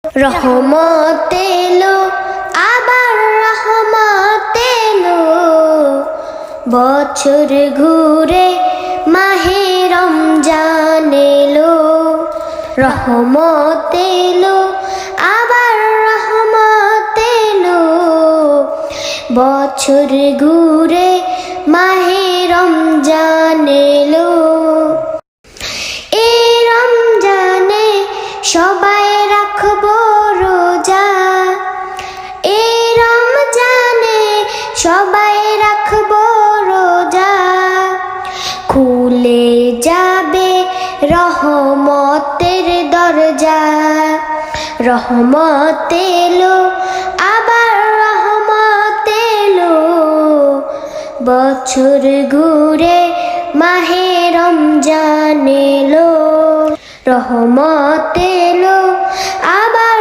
রহমত এলো আবার রহমত এলো, বছর ঘুরে মাহে রমজান এলো। রহমত এলো আবার রহমত এলো, বছর ঘুরে মাহে রমজান এলো। এই রমজানে সবাই রাখবো রোজা, এই রমজানে সবাই রাখবো রোজা, খুলে যাবে রহমতের দরজা। রহমত এলো আবার রহমত এলো, বছর ঘুরে মাহে রমজান এলো। রহমত